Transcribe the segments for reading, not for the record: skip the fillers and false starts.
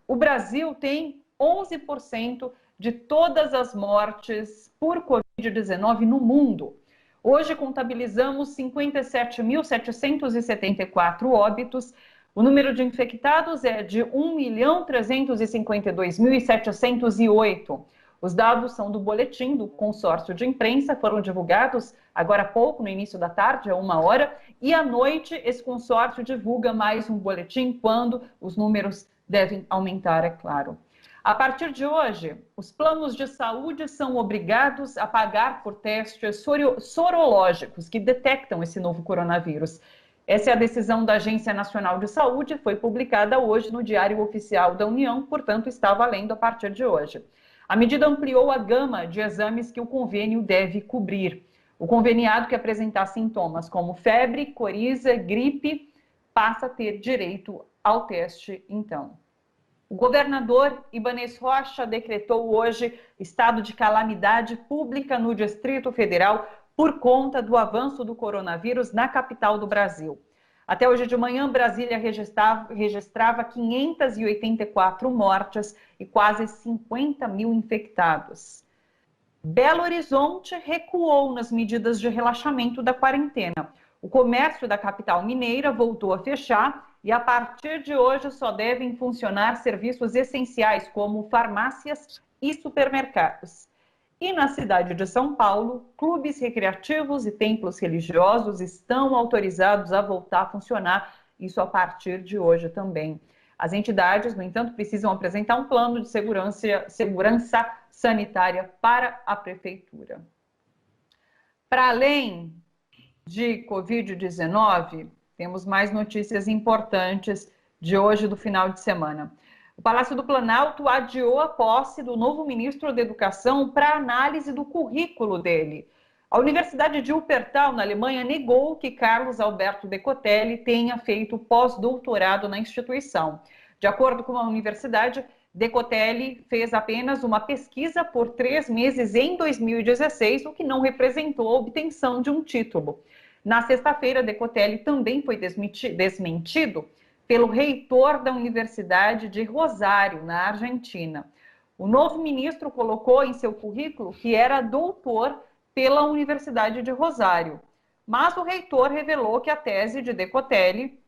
o Brasil tem 11% de todas as mortes por Covid-19 no mundo. Hoje contabilizamos 57.774 óbitos. O número de infectados é de 1.352.708. Os dados são do boletim do consórcio de imprensa, foram divulgados agora há pouco, no início da tarde, a 1h, e à noite esse consórcio divulga mais um boletim quando os números devem aumentar, é claro. A partir de hoje, os planos de saúde são obrigados a pagar por testes sorológicos que detectam esse novo coronavírus. Essa é a decisão da Agência Nacional de Saúde, foi publicada hoje no Diário Oficial da União, portanto está valendo a partir de hoje. A medida ampliou a gama de exames que o convênio deve cobrir. O conveniado que apresentar sintomas como febre, coriza, gripe, passa a ter direito ao teste, então. O governador Ibanez Rocha decretou hoje estado de calamidade pública no Distrito Federal por conta do avanço do coronavírus na capital do Brasil. Até hoje de manhã, Brasília registrava 584 mortes e quase 50 mil infectados. Belo Horizonte recuou nas medidas de relaxamento da quarentena. O comércio da capital mineira voltou a fechar e a partir de hoje só devem funcionar serviços essenciais como farmácias e supermercados. E na cidade de São Paulo, clubes recreativos e templos religiosos estão autorizados a voltar a funcionar, isso a partir de hoje também. As entidades, no entanto, precisam apresentar um plano de segurança sanitária para a prefeitura. Para além de Covid-19, temos mais notícias importantes de hoje, do final de semana. O Palácio do Planalto adiou a posse do novo ministro da Educação para análise do currículo dele. A Universidade de Wuppertal, na Alemanha, negou que Carlos Alberto Decotelli tenha feito pós-doutorado na instituição. De acordo com a universidade, Decotelli fez apenas uma pesquisa por 3 meses em 2016, o que não representou a obtenção de um título. Na sexta-feira, Decotelli também foi desmentido pelo reitor da Universidade de Rosário, na Argentina. O novo ministro colocou em seu currículo que era doutor pela Universidade de Rosário, mas o reitor revelou que a tese de Decotelli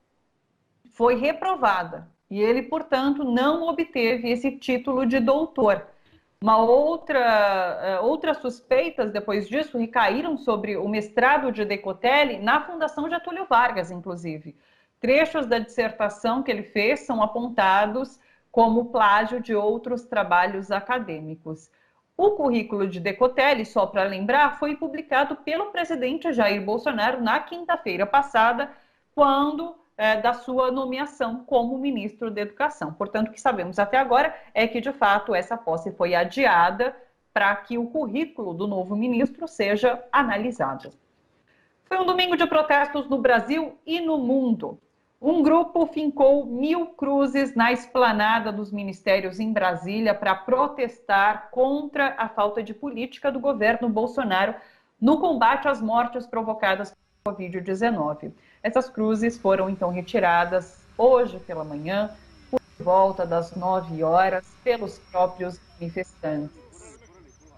foi reprovada e ele, portanto, não obteve esse título de doutor. Outras suspeitas, depois disso, recaíram sobre o mestrado de Decotelli na Fundação Getúlio Vargas, inclusive. Trechos da dissertação que ele fez são apontados como plágio de outros trabalhos acadêmicos. O currículo de Decotelli, só para lembrar, foi publicado pelo presidente Jair Bolsonaro na quinta-feira passada, quando da sua nomeação como ministro da Educação. Portanto, o que sabemos até agora é que, de fato, essa posse foi adiada para que o currículo do novo ministro seja analisado. Foi um domingo de protestos no Brasil e no mundo. Um grupo fincou 1.000 cruzes na esplanada dos ministérios em Brasília para protestar contra a falta de política do governo Bolsonaro no combate às mortes provocadas pela Covid-19. Essas cruzes foram então retiradas hoje pela manhã, por volta das 9h, pelos próprios manifestantes.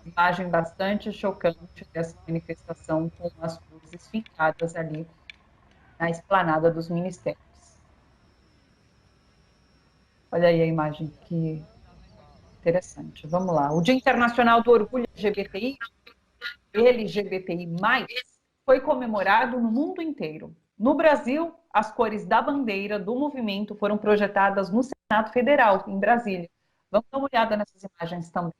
Imagem bastante chocante dessa manifestação com as cruzes fincadas ali na esplanada dos ministérios. Olha aí a imagem, que interessante. Vamos lá. O Dia Internacional do Orgulho LGBTI+, foi comemorado no mundo inteiro. No Brasil, as cores da bandeira do movimento foram projetadas no Senado Federal, em Brasília. Vamos dar uma olhada nessas imagens também.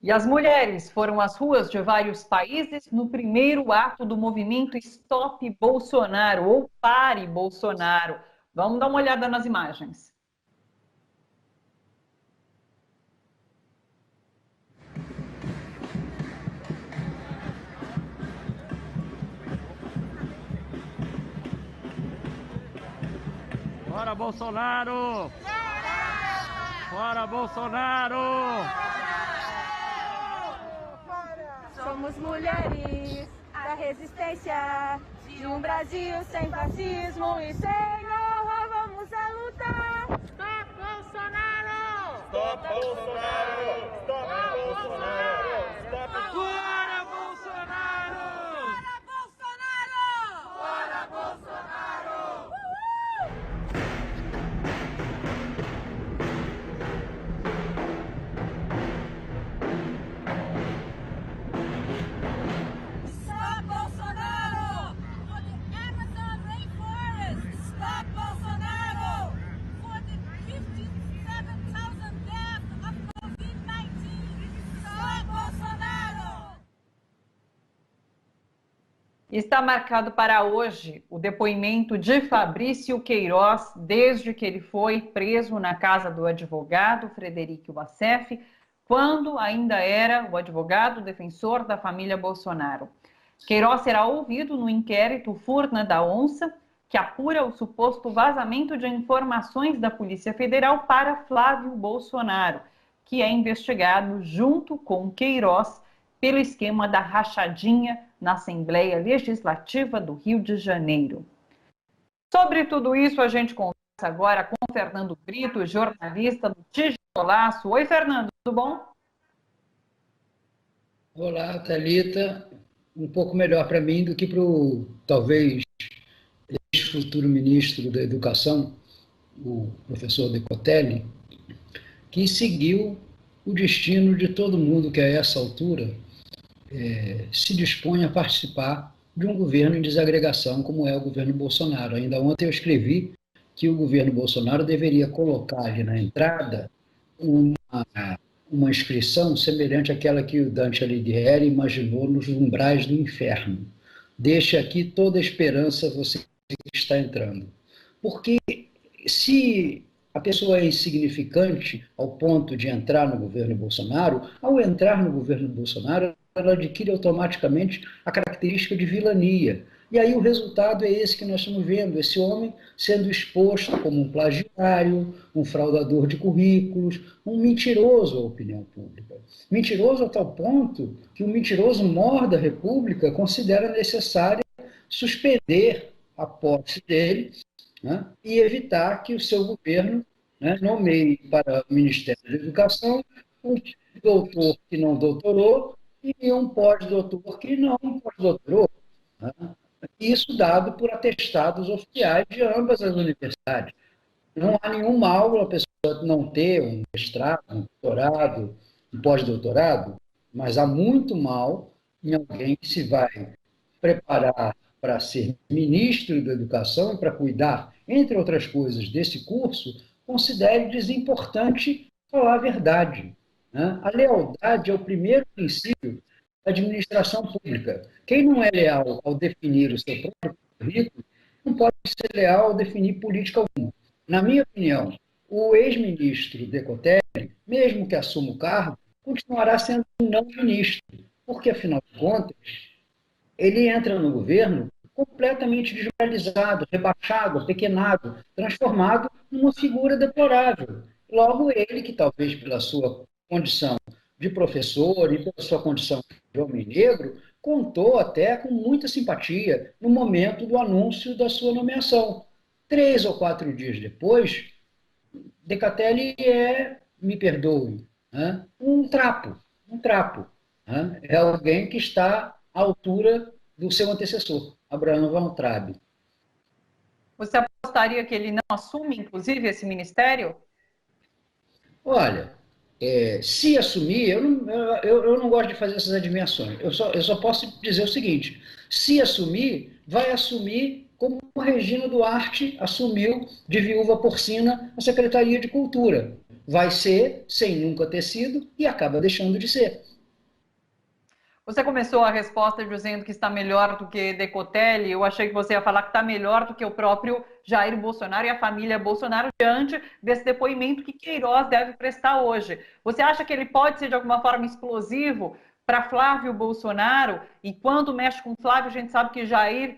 E as mulheres foram às ruas de vários países no primeiro ato do movimento Stop Bolsonaro, ou Pare Bolsonaro. Vamos dar uma olhada nas imagens. Fora Bolsonaro! Fora Bolsonaro! Somos mulheres da resistência de um Brasil sem fascismo e sem honra. Vamos a lutar. Stop Bolsonaro! Stop Bolsonaro! Stop Bolsonaro! Stop Fora Bolsonaro! Fora Bolsonaro! Fora Bolsonaro! Stop Bolsonaro! For the Amazon rainforest! Stop Bolsonaro! For the 57,000 deaths of COVID-19! Stop Bolsonaro! Está marcado para hoje o depoimento de Fabrício Queiroz, desde que ele foi preso na casa do advogado Frederico Wassef, quando ainda era o advogado defensor da família Bolsonaro. Queiroz será ouvido no inquérito Furna da Onça, que apura o suposto vazamento de informações da Polícia Federal para Flávio Bolsonaro, que é investigado junto com Queiroz pelo esquema da rachadinha na Assembleia Legislativa do Rio de Janeiro. Sobre tudo isso, a gente conversa agora com Fernando Brito, jornalista do Tijolaço. Oi, Fernando, tudo bom? Olá, Thalita. Um pouco melhor para mim do que para o, talvez, ex-futuro ministro da Educação, o professor Decotelli, que seguiu o destino de todo mundo que, a essa altura, se dispõe a participar de um governo em desagregação, como é o governo Bolsonaro. Ainda ontem eu escrevi que o governo Bolsonaro deveria colocar ali na entrada uma inscrição semelhante àquela que o Dante Alighieri imaginou nos umbrais do inferno. Deixe aqui toda a esperança você que está entrando. Porque se a pessoa é insignificante ao ponto de entrar no governo Bolsonaro, ao entrar no governo Bolsonaro, ela adquire automaticamente a característica de vilania. E aí o resultado é esse que nós estamos vendo, esse homem sendo exposto como um plagiário, um fraudador de currículos, um mentiroso à opinião pública. Mentiroso a tal ponto que o mentiroso mor da República considera necessário suspender a posse dele, né, e evitar que o seu governo, né, nomeie para o Ministério da Educação um doutor que não doutorou e um pós-doutor que não pós-doutorou. Né? Isso dado por atestados oficiais de ambas as universidades. Não há nenhum mal a pessoa não ter um mestrado, um doutorado, um pós-doutorado, mas há muito mal em alguém que se vai preparar para ser ministro da Educação e para cuidar, entre outras coisas, desse curso, considere desimportante falar a verdade. Né? A lealdade é o primeiro princípio da administração pública. Quem não é leal ao definir o seu próprio currículo, não pode ser leal ao definir política alguma. Na minha opinião, o ex-ministro Decotelli, mesmo que assuma o cargo, continuará sendo um não-ministro, porque, afinal de contas, ele entra no governo completamente desmoralizado, rebaixado, apequenado, transformado numa figura deplorável. Logo ele, que talvez pela sua condição de professor e pela sua condição de homem negro, contou até com muita simpatia no momento do anúncio da sua nomeação. 3 ou 4 dias depois, Decotelli me perdoe, né, um trapo. Né? É alguém que está à altura do seu antecessor, Abraham Weintraub. Você apostaria que ele não assume, inclusive, esse ministério? Olha, se assumir, eu não gosto de fazer essas adivinhações. Eu só posso dizer o seguinte: se assumir, vai assumir como Regina Duarte assumiu de viúva porcina a Secretaria de Cultura. vai ser sem nunca ter sido e acaba deixando de ser. Você começou a resposta dizendo que está melhor do que Decotelli. Eu achei que você ia falar que está melhor do que o próprio Jair Bolsonaro e a família Bolsonaro diante desse depoimento que Queiroz deve prestar hoje. Você acha que ele pode ser de alguma forma explosivo para Flávio Bolsonaro? E quando mexe com Flávio, a gente sabe que Jair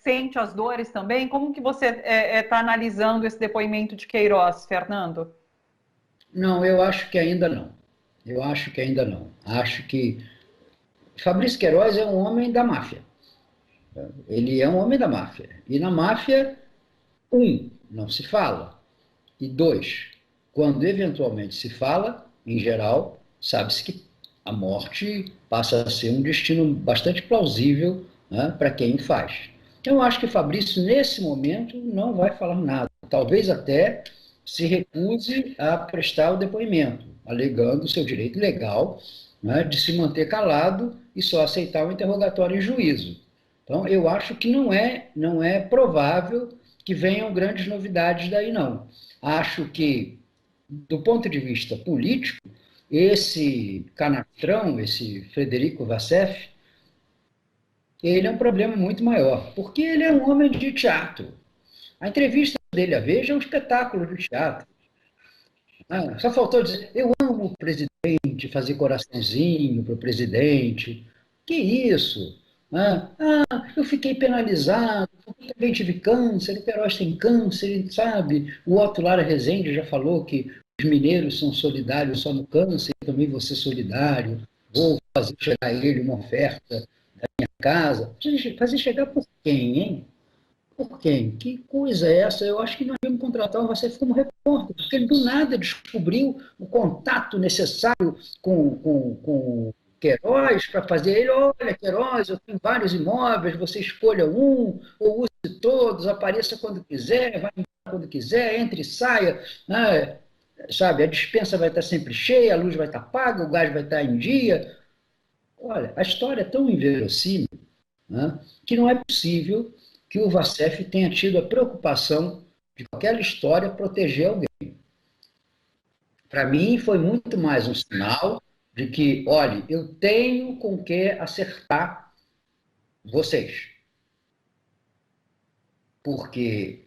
sente as dores também. Como que você está analisando esse depoimento de Queiroz, Fernando? Não, eu acho que ainda não. Eu acho que ainda não. Acho que Fabrício Queiroz é um homem da máfia. Ele é um homem da máfia. E na máfia, não se fala. E dois, quando eventualmente se fala, em geral, sabe-se que a morte passa a ser um destino bastante plausível, né, para quem faz. Então, eu acho que Fabrício, nesse momento, não vai falar nada. Talvez até se recuse a prestar o depoimento, alegando seu direito legal, né, de se manter calado e só aceitar o interrogatório em juízo. Então, eu acho que não é provável que venham grandes novidades daí, não. Acho que, do ponto de vista político, esse canastrão, esse Frederico Vassef, ele é um problema muito maior, porque ele é um homem de teatro. A entrevista dele à Veja é um espetáculo de teatro. Só faltou dizer, eu amo o presidente, fazer coraçãozinho para o presidente. Que isso? Eu fiquei penalizado, eu também tive câncer, o Queiroz tem câncer, sabe? O Otto Lara Rezende já falou que os mineiros são solidários só no câncer, eu também vou ser solidário, vou fazer chegar a ele uma oferta da minha casa. Fazer chegar por quem, hein? Por quem? Que coisa é essa? Eu acho que nós devemos contratar o Vassef como repórter, porque ele do nada descobriu o contato necessário com Queiroz para fazer ele, olha, Queiroz, eu tenho vários imóveis, você escolha um, ou use todos, apareça quando quiser, vai quando quiser, entre e saia, né? Sabe, a despensa vai estar sempre cheia, a luz vai estar paga, o gás vai estar em dia. Olha, a história é tão inverossímil, né, que não é possível que o Vassef tenha tido a preocupação de qualquer história proteger alguém. Para mim, foi muito mais um sinal de que, olha, eu tenho com que acertar vocês. Porque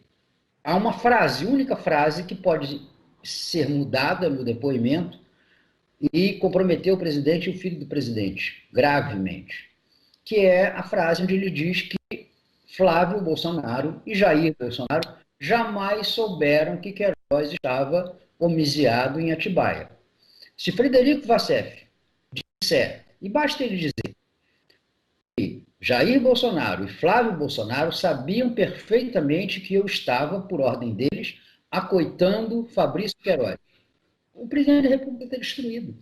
há uma frase, única frase, que pode ser mudada no depoimento e comprometer o presidente e o filho do presidente, gravemente, que é a frase onde ele diz que Flávio Bolsonaro e Jair Bolsonaro jamais souberam que Queiroz estava homiciado em Atibaia. Se Frederico Vassef disser, e basta ele dizer, que Jair Bolsonaro e Flávio Bolsonaro sabiam perfeitamente que eu estava, por ordem deles, acoitando Fabrício Queiroz, o presidente da República está destruído.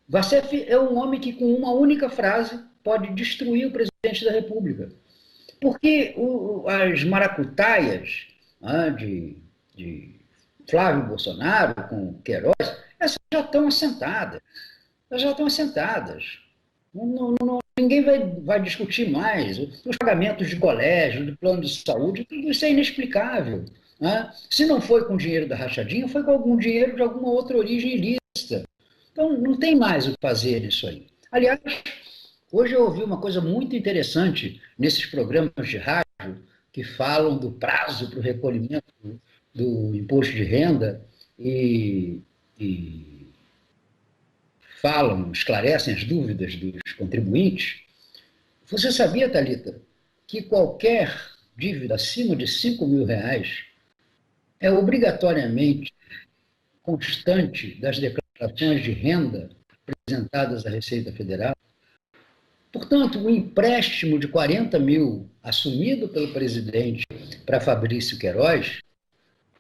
Vassef é um homem que, com uma única frase, pode destruir o presidente da República. Porque as maracutaias, de Flávio Bolsonaro com Queiroz, essas já estão assentadas. Elas já estão assentadas. Ninguém vai discutir mais. Os pagamentos de colégio, de plano de saúde, tudo isso é inexplicável. Se não foi com dinheiro da rachadinha, foi com algum dinheiro de alguma outra origem ilícita. Então, não tem mais o que fazer nisso aí. Aliás, hoje eu ouvi uma coisa muito interessante nesses programas de rádio que falam do prazo para o recolhimento do imposto de renda e esclarecem as dúvidas dos contribuintes. Você sabia, Thalita, que qualquer dívida acima de R$5.000 é obrigatoriamente constante das declarações de renda apresentadas à Receita Federal? Portanto, o empréstimo de 40 mil assumido pelo presidente para Fabrício Queiroz,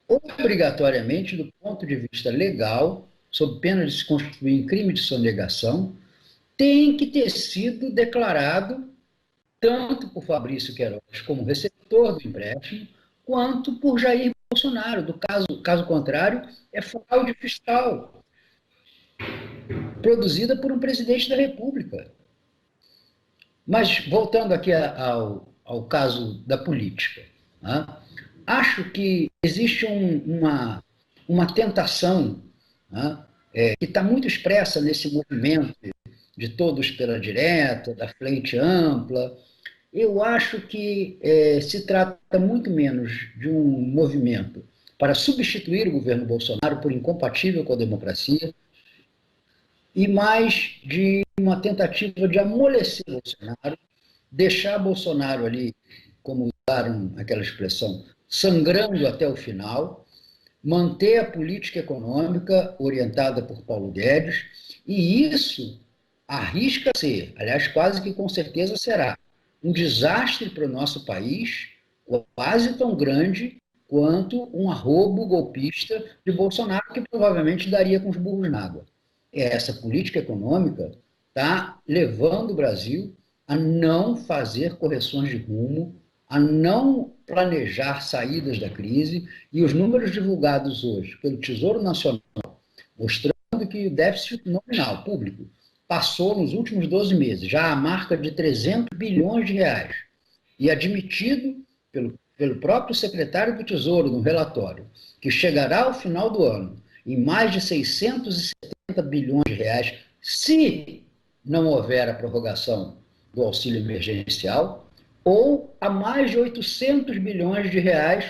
obrigatoriamente, do ponto de vista legal, sob pena de se constituir em crime de sonegação, tem que ter sido declarado tanto por Fabrício Queiroz como receptor do empréstimo, quanto por Jair Bolsonaro. Do caso contrário, é fraude fiscal produzida por um presidente da República. Mas, voltando aqui ao caso da política, acho que existe uma tentação, né, que está muito expressa nesse movimento de todos pela direta, da frente ampla. Eu acho que se trata muito menos de um movimento para substituir o governo Bolsonaro por incompatível com a democracia e mais de uma tentativa de amolecer Bolsonaro, deixar Bolsonaro ali, como usaram aquela expressão, sangrando até o final, manter a política econômica orientada por Paulo Guedes, e isso arrisca ser, aliás, quase que com certeza será, um desastre para o nosso país, quase tão grande quanto um arrobo golpista de Bolsonaro, que provavelmente daria com os burros na água. Essa política econômica está levando o Brasil a não fazer correções de rumo, a não planejar saídas da crise, e os números divulgados hoje pelo Tesouro Nacional, mostrando que o déficit nominal público passou nos últimos 12 meses já a marca de 300 bilhões de reais, e admitido pelo próprio secretário do Tesouro no relatório, que chegará ao final do ano em mais de 670 bilhões de reais, se não houver a prorrogação do auxílio emergencial, ou a mais de 800 bilhões de reais,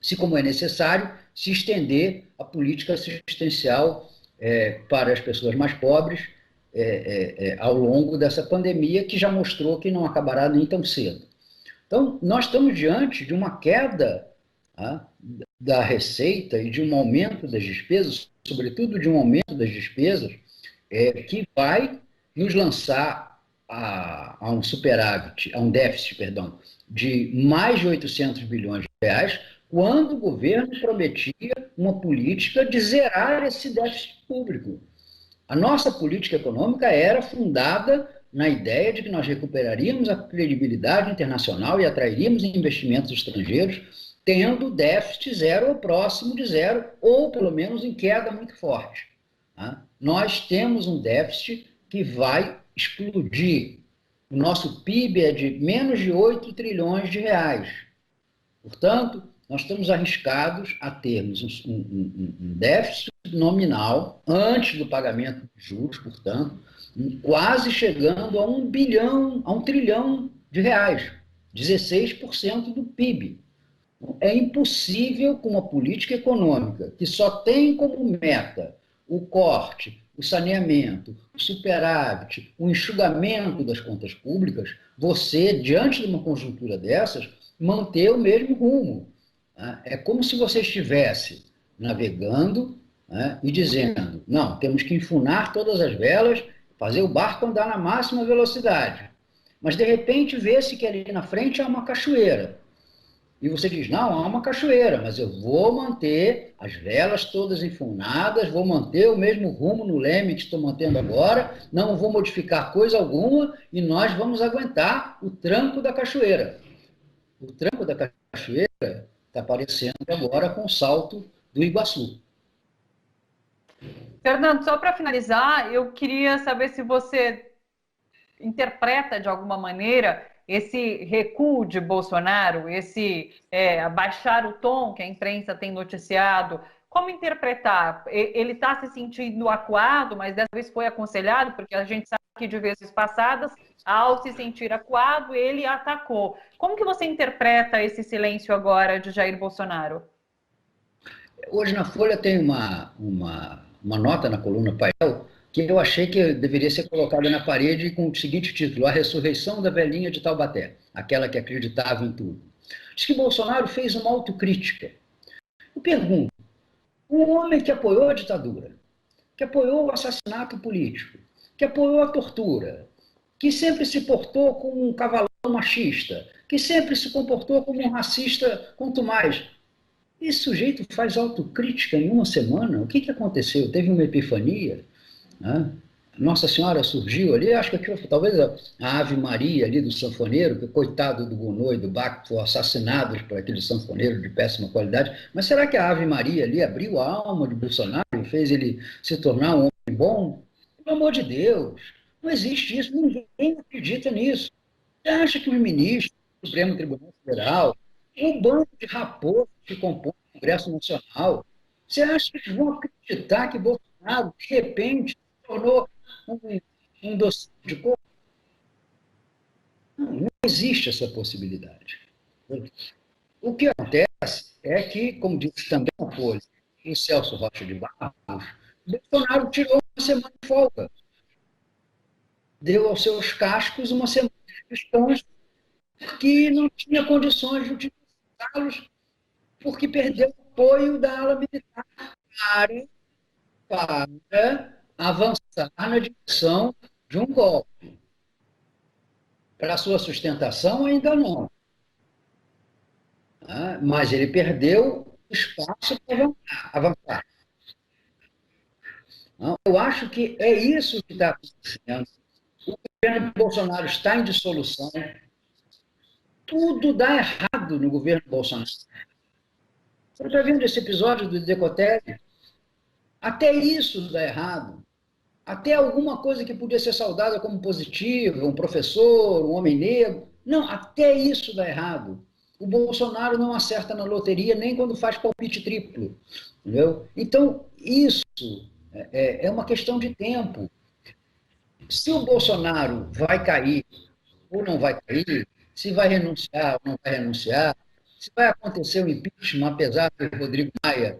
se como é necessário, se estender a política assistencial para as pessoas mais pobres ao longo dessa pandemia, que já mostrou que não acabará nem tão cedo. Então, nós estamos diante de uma queda da receita e de um aumento das despesas, sobretudo de um aumento das despesas, que vai nos lançar a um superávit, a um déficit, perdão, de mais de 800 bilhões de reais, quando o governo prometia uma política de zerar esse déficit público. A nossa política econômica era fundada na ideia de que nós recuperaríamos a credibilidade internacional e atrairíamos investimentos estrangeiros, tendo déficit zero ou próximo de zero, ou pelo menos em queda muito forte. Nós temos um déficit que vai explodir. O nosso PIB é de menos de 8 trilhões de reais. Portanto, nós estamos arriscados a termos um déficit nominal antes do pagamento de juros, portanto, quase chegando a 1 bilhão, a 1 trilhão de reais, 16% do PIB. É impossível, com uma política econômica que só tem como meta o corte, o saneamento, o superávit, o enxugamento das contas públicas, você, diante de uma conjuntura dessas, manter o mesmo rumo. É como se você estivesse navegando e dizendo, não, temos que enfunar todas as velas, fazer o barco andar na máxima velocidade. Mas, de repente, vê-se que ali na frente há uma cachoeira. E você diz, não, há uma cachoeira, mas eu vou manter as velas todas enfunadas, vou manter o mesmo rumo no leme que estou mantendo agora, não vou modificar coisa alguma e nós vamos aguentar o tranco da cachoeira. O tranco da cachoeira está aparecendo agora com o salto do Iguaçu. Fernando, só para finalizar, eu queria saber se você interpreta de alguma maneira esse recuo de Bolsonaro, esse abaixar o tom que a imprensa tem noticiado. Como interpretar? Ele está se sentindo acuado, mas dessa vez foi aconselhado, porque a gente sabe que de vezes passadas, ao se sentir acuado, ele atacou. Como que você interpreta esse silêncio agora de Jair Bolsonaro? Hoje na Folha tem uma nota na coluna Painel que eu achei que deveria ser colocada na parede com o seguinte título: A Ressurreição da Velhinha de Taubaté, aquela que acreditava em tudo. Diz que Bolsonaro fez uma autocrítica. Eu pergunto, um homem que apoiou a ditadura, que apoiou o assassinato político, que apoiou a tortura, que sempre se portou como um cavalão machista, que sempre se comportou como um racista, quanto mais. Esse sujeito faz autocrítica em uma semana? O que aconteceu? Teve uma epifania? Nossa Senhora surgiu ali, acho que talvez a Ave Maria ali do sanfoneiro, que coitado do Gounod e do Bach foram assassinados por aquele sanfoneiro de péssima qualidade, mas será que a Ave Maria ali abriu a alma de Bolsonaro e fez ele se tornar um homem bom? Pelo amor de Deus, não existe isso, ninguém acredita nisso. Você acha que os ministros do Supremo Tribunal Federal, um bando de raposos que compõem o Congresso Nacional, Você acha que eles vão acreditar que Bolsonaro, de repente, se tornou um docinho de coco? Não existe essa possibilidade. O que acontece é que, como disse também a Folha, o Celso Rocha de Barros, Bolsonaro tirou uma semana de folga. Deu aos seus cascos uma semana de descanso, porque não tinha condições de utilizá-los, porque perdeu o apoio da ala militar para avançar na direção de um golpe. Para sua sustentação, ainda não. Mas ele perdeu espaço para avançar. Eu acho que é isso que está acontecendo. O governo Bolsonaro está em dissolução. Tudo dá errado no governo Bolsonaro. Você está vendo esse episódio do Decotelli? Até isso dá errado. Até alguma coisa que podia ser saudada como positiva, um professor, um homem negro. Não, até isso dá errado. O Bolsonaro não acerta na loteria nem quando faz palpite triplo. Entendeu? Então, isso é uma questão de tempo. Se o Bolsonaro vai cair ou não vai cair, se vai renunciar ou não vai renunciar, se vai acontecer o impeachment, apesar do Rodrigo Maia,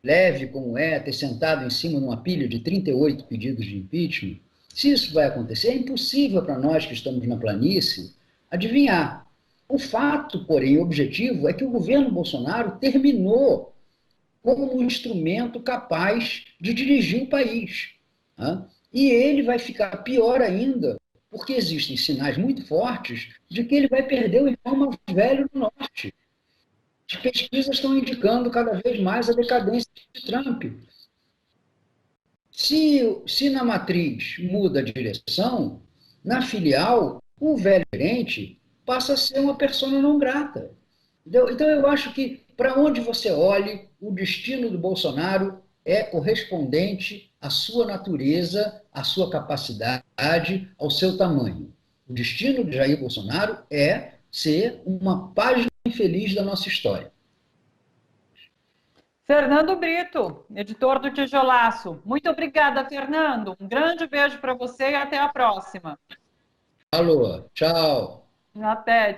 leve como é, ter sentado em cima de uma pilha de 38 pedidos de impeachment, se isso vai acontecer, é impossível para nós que estamos na planície adivinhar. O fato, porém, objetivo é que o governo Bolsonaro terminou como um instrumento capaz de dirigir o país. E ele vai ficar pior ainda, porque existem sinais muito fortes de que ele vai perder o irmão mais velho do norte. As pesquisas estão indicando cada vez mais a decadência de Trump. Se na matriz muda a direção, na filial, o velho gerente passa a ser uma persona não grata. Entendeu? Então, eu acho que, para onde você olhe, o destino do Bolsonaro é correspondente à sua natureza, à sua capacidade, ao seu tamanho. O destino de Jair Bolsonaro é ser uma página infeliz da nossa história. Fernando Brito, editor do Tijolaço. Muito obrigada, Fernando. Um grande beijo para você e até a próxima. Alô, tchau. Até.